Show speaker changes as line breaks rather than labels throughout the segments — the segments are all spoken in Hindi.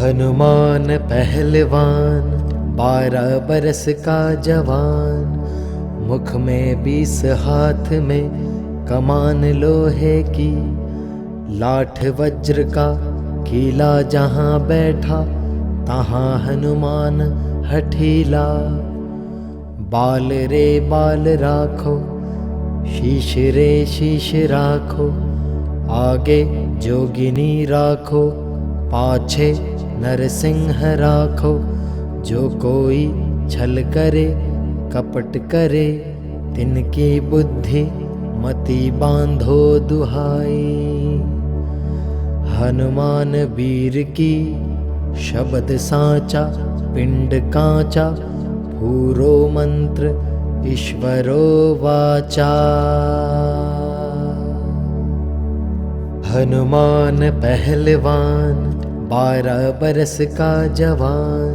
हनुमान पहलवान 12 बरस का जवान, मुख में 20 हाथ में कमान लोहे की। लाठ वज्र का कीला जहाँ बैठा, तहाँ हनुमान हठीला। बाल रे बाल राखो, शीश रे शीश राखो, आगे जोगिनी राखो, पाछे नरसिंह राखो। जो कोई छल करे कपट करे, तिनकी बुद्धि मति बांधो दुहाई। हनुमान वीर की शब्द साचा, पिंड कांचा, पूरो मंत्र ईश्वरो वाचा। हनुमान पहलवान 12 बरस का जवान,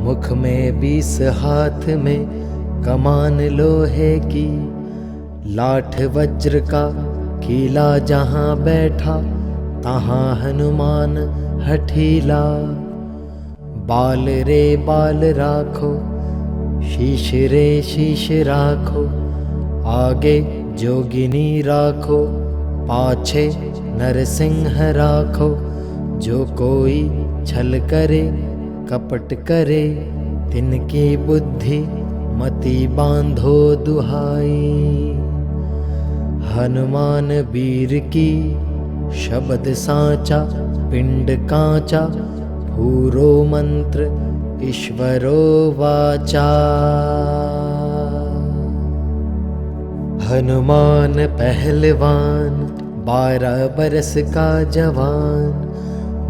मुख में 20 हाथ में कमान लोहे की। लाठ वज्र का कीला जहाँ बैठा, तहाँ हनुमान हठीला। बाल रे बाल राखो, शीश रे शीश राखो, आगे जोगिनी राखो, पाछे नरसिंह राखो। जो कोई छल करे कपट करे, तिनकी बुद्धि मति बांधो दुहाई। हनुमान वीर की शब्द साचा, पिंड कांचा, पूरो मंत्र ईश्वरो वाचा। हनुमान पहलवान 12 बरस का जवान,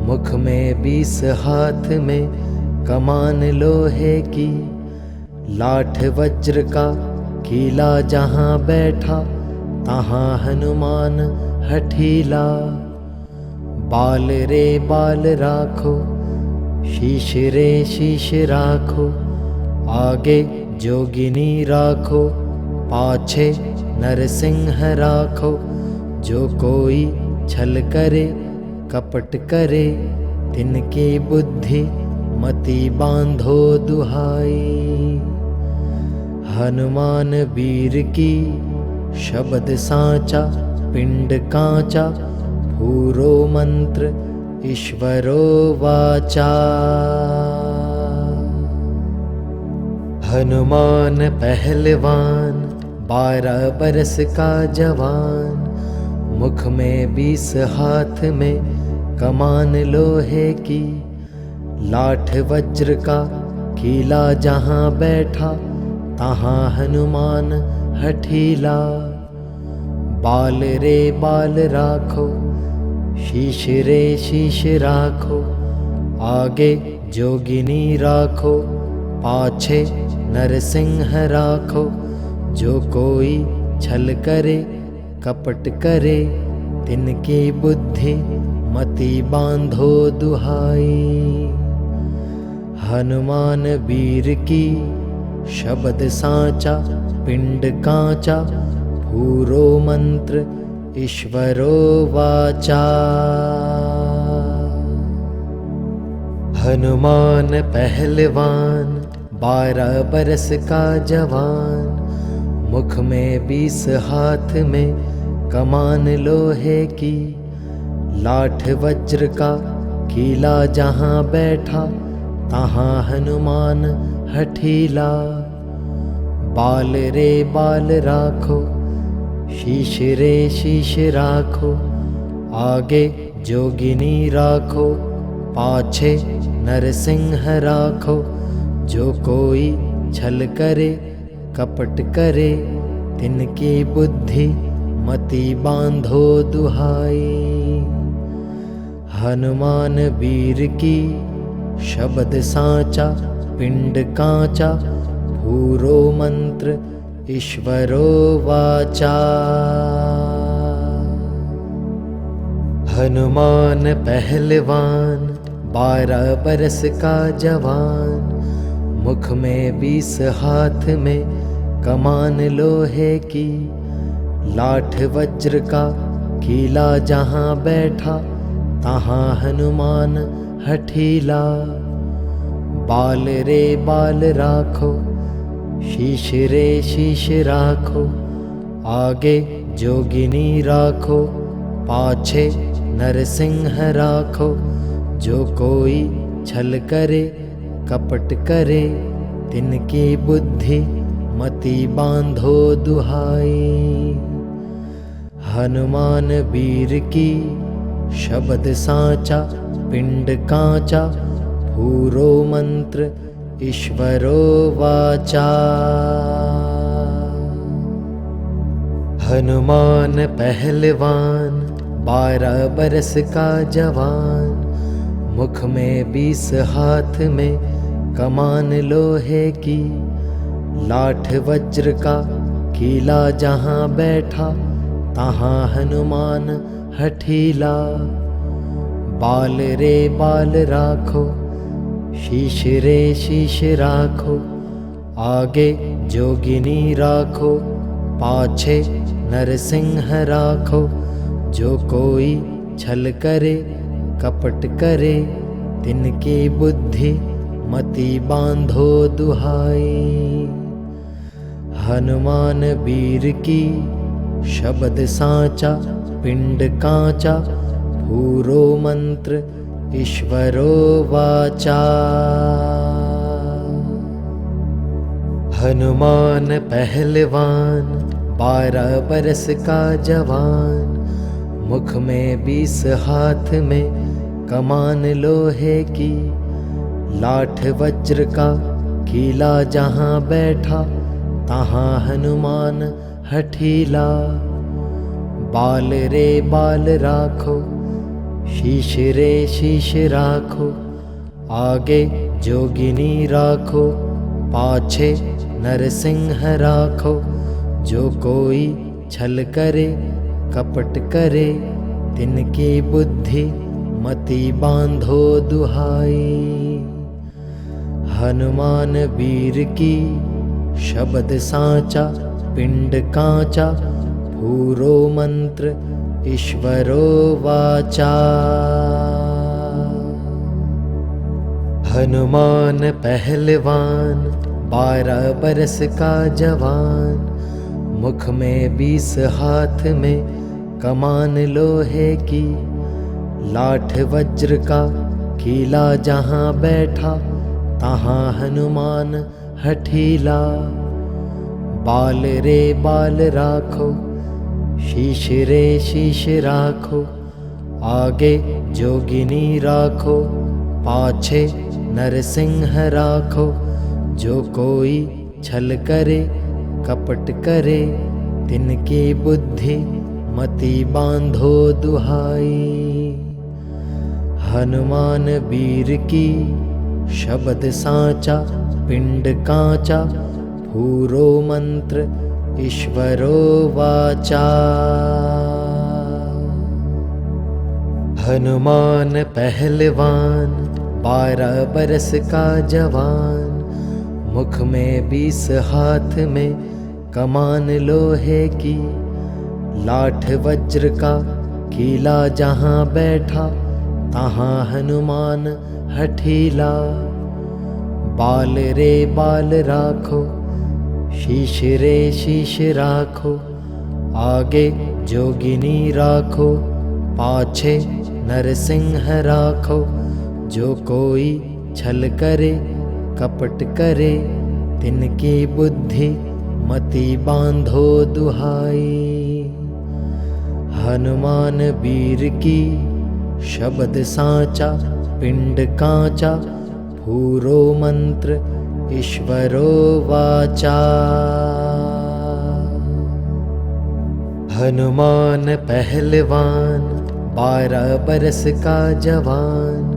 मुख में 20 हाथ में कमान लोहे की। लाठ वज्र का कीला जहाँ बैठा, तहाँ हनुमान हठीला। बाल रे बाल राखो, शीश रे शीश राखो, आगे जोगिनी राखो, पाछे नरसिंह राखो। जो कोई छल करे कपट करे, तिनकी बुद्धि मति बांधो दुहाई। हनुमान वीर की शब्द साचा, पिंड कांचा, पूरो मंत्र ईश्वरो वाचा। हनुमान पहलवान 12 बरस का जवान, मुख में 20 हाथ में कमान लोहे की। लाठ वज्र का कीला जहाँ बैठा, तहाँ हनुमान हठीला। बाल रे बाल राखो, शीश रे शीश राखो, आगे जोगिनी राखो, पाछे नरसिंह राखो। जो कोई छल करे कपट करे, तिनकी बुद्धि मति बांधो दुहाई। हनुमान वीर की शब्द साचा, पिंड कांचा, पूरो मंत्र ईश्वरो वाचा। हनुमान पहलवान 12 बरस का जवान, मुख में 20 हाथ में कमान लोहे की। लाठ वज्र का कीला जहाँ बैठा, तहाँ हनुमान हठीला। बाल रे बाल राखो, शीश रे शीश राखो, आगे जोगिनी राखो, पाछे नरसिंह राखो। जो कोई छल करे कपट करे, तिनकी बुद्धि मति बांधो दुहाई। हनुमान वीर की शब्द साचा, पिंड कांचा, पूरो मंत्र ईश्वरो वाचा। हनुमान पहलवान 12 बरस का जवान, मुख में 20 हाथ में कमान लोहे की। लाठ वज्र का कीला जहाँ बैठा, तहाँ हनुमान हठीला। बाल रे बाल राखो, शीश रे शीश राखो, आगे जोगिनी राखो, पाछे नरसिंह राखो। जो कोई छल करे कपट करे, तिनकी बुद्धि मति बांधो दुहाई। हनुमान वीर की शब्द साचा, पिंड कांचा, पूरो मंत्र ईश्वरो वाचा। हनुमान पहलवान, 12 बरस का जवान, मुख में 20 हाथ में कमान लोहे की। लाठ वज्र का कीला जहाँ बैठा, तहाँ हनुमान हठीला। बाल रे बाल राखो, शीश रे शीश राखो, आगे जोगिनी राखो, पाछे नरसिंह राखो। जो कोई छल करे कपट करे, तिनकी बुद्धि मति बांधो दुहाई। हनुमान वीर की शब्द साचा, पिंड कांचा, पूरो मंत्र ईश्वरो वाचा। हनुमान पहलवान, 12 बरस का जवान, मुख में 20 हाथ में कमान लोहे की। लाठ वज्र का कीला जहाँ बैठा, तहाँ हनुमान हठीला। बाल रे बाल राखो, शीश रे शीश राखो, आगे जोगिनी राखो, पाछे नरसिंह राखो। जो कोई छल करे कपट करे, तिनकी बुद्धि मति बांधो दुहाई। हनुमान वीर की शब्द साचा, पिंड कांचा, पूरो मंत्र ईश्वरो वाचा। हनुमान पहलवान, 12 बरस का जवान, मुख में 20 हाथ में कमान लोहे की। लाठ वज्र का कीला जहाँ बैठा, तहाँ हनुमान हठीला। बाल रे बाल राखो, शीश रे शीश राखो, आगे जोगिनी राखो, पाछे नरसिंह राखो। जो कोई छल करे कपट करे, तिनकी बुद्धि मति बांधो दुहाई। हनुमान वीर की शब्द साचा, पिंड कांचा, पूरो मंत्र ईश्वरो वाचा। हनुमान पहलवान, 12 बरस का जवान, मुख में 20 हाथ में कमान लोहे की। लाठ वज्र का कीला जहाँ बैठा, तहाँ हनुमान हठीला। बाल रे बाल राखो, शीश रे शीश राखो, आगे जोगिनी राखो, पाछे नरसिंह राखो। जो कोई छल करे कपट करे, तिनकी बुद्धि मति बांधो दुहाई। हनुमान वीर की शब्द साचा, पिंड कांचा, पूरो मंत्र ईश्वरो वाचा। हनुमान पहलवान, 12 बरस का जवान,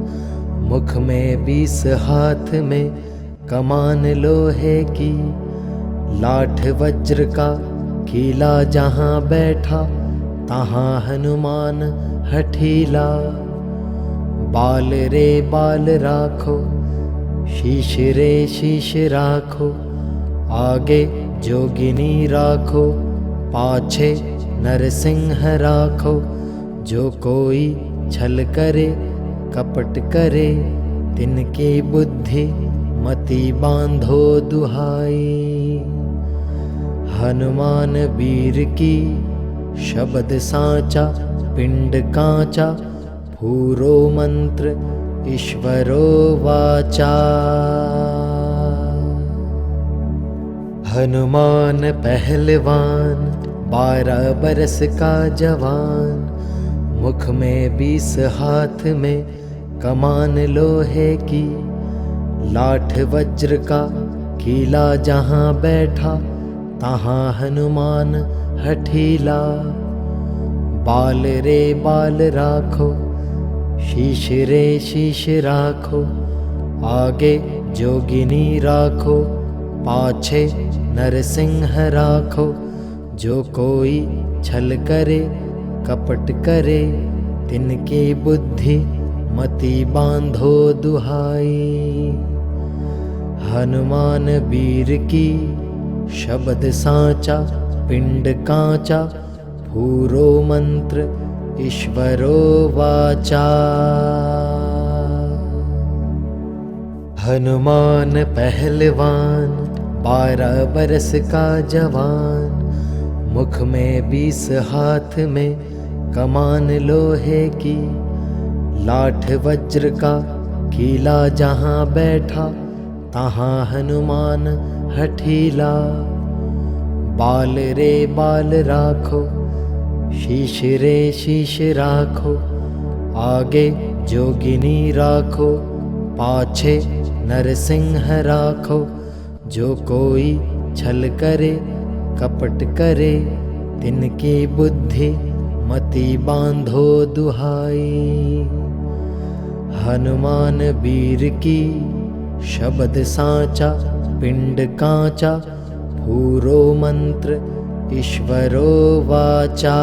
मुख में 20 हाथ में कमान लोहे की। लाठ वज्र का कीला जहाँ बैठा, तहाँ हनुमान हठीला। बाल रे बाल राखो, शीश रे शीश राखो, आगे जोगिनी राखो, पाछे नरसिंह राखो। जो कोई छल करे कपट करे, तिनकी बुद्धि मति बांधो दुहाई। हनुमान वीर की शब्द साचा, पिंड कांचा, पूरो मंत्र ईश्वरो वाचा। हनुमान पहलवान 12 बरस का जवान, मुख में 20 हाथ में कमान लोहे की। लाठ वज्र का कीला जहाँ बैठा, तहाँ हनुमान हठीला। बाल रे बाल राखो, शीश रे शीश राखो, आगे जोगिनी राखो, पाछे नरसिंह राखो। जो कोई छल करे कपट करे, तिनकी बुद्धि मति बांधो दुहाई। हनुमान वीर की शब्द साचा, पिंड कांचा, पूरो मंत्र ईश्वरो वाचा। हनुमान पहलवान 12 बरस का जवान, मुख में 20 हाथ में कमान लोहे की। लाठ वज्र का कीला जहाँ बैठा, तहाँ हनुमान हठीला। बाल रे बाल राखो, शीश रे शीश राखो, आगे जोगिनी राखो, पाछे नरसिंह राखो। जो कोई छल करे कपट करे, तिनकी बुद्धि मति बांधो दुहाई। हनुमान वीर की शब्द साचा, पिंड कांचा, पूरो मंत्र ईश्वरो वाचा।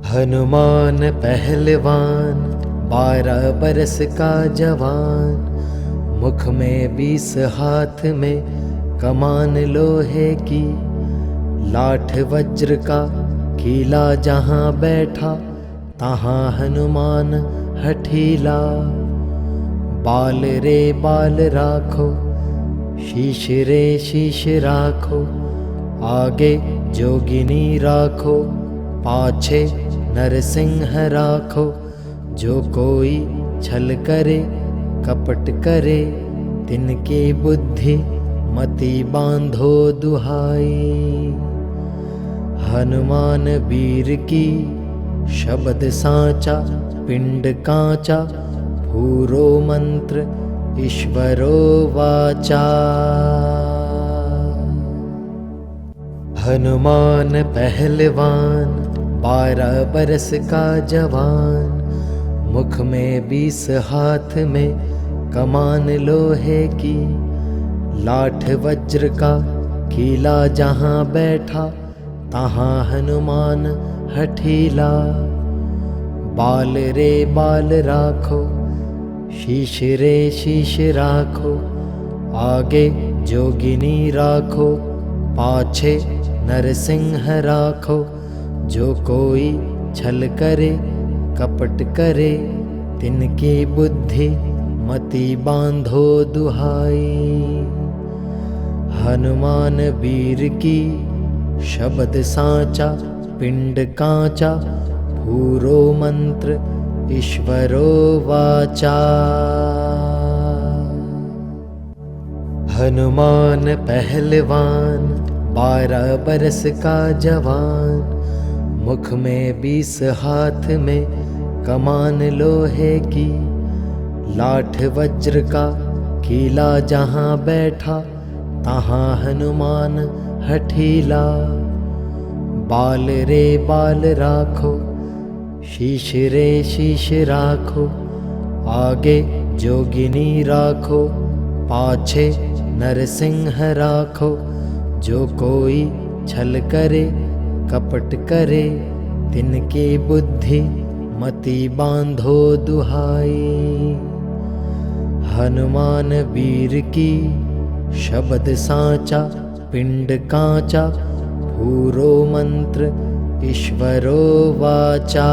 हनुमान पहलवान 12 बरस का जवान, मुख में 20 हाथ में कमान लोहे की। लाठ वज्र का कीला जहाँ बैठा, तहाँ हनुमान हठीला। बाल रे बाल राखो, शीश रे शीश राखो, आगे जोगिनी राखो, पाछे नरसिंह राखो। जो कोई छल करे कपट करे, तिनकी बुद्धि मति बांधो दुहाई। हनुमान वीर की शब्द साचा, पिंड कांचा, पूरो मंत्र ईश्वरो वाचा। हनुमान पहलवान 12 बरस का जवान, मुख में 20 हाथ में कमान लोहे की। लाठ वज्र का कीला जहाँ बैठा, तहाँ हनुमान हठीला। बाल रे बाल राखो, शीश रे शीश राखो, आगे जोगिनी राखो, पाछे नरसिंह राखो। जो कोई छल करे कपट करे, तिनकी बुद्धि मति बांधो दुहाई। हनुमान वीर की शब्द साचा, पिंड कांचा, पूरो मंत्र ईश्वरो वाचा। हनुमान पहलवान 12 बरस का जवान, मुख में 20 हाथ में कमान लोहे की। लाठ वज्र का कीला जहाँ बैठा, तहाँ हनुमान हठीला। बाल रे बाल राखो, शीश रे शीश राखो, आगे जोगिनी राखो, पाछे नरसिंह राखो। जो कोई छल करे कपट करे, तिनकी बुद्धि मति बांधो दुहाई। हनुमान वीर की शब्द साचा, पिंड कांचा, पूरो मंत्र ईश्वरो वाचा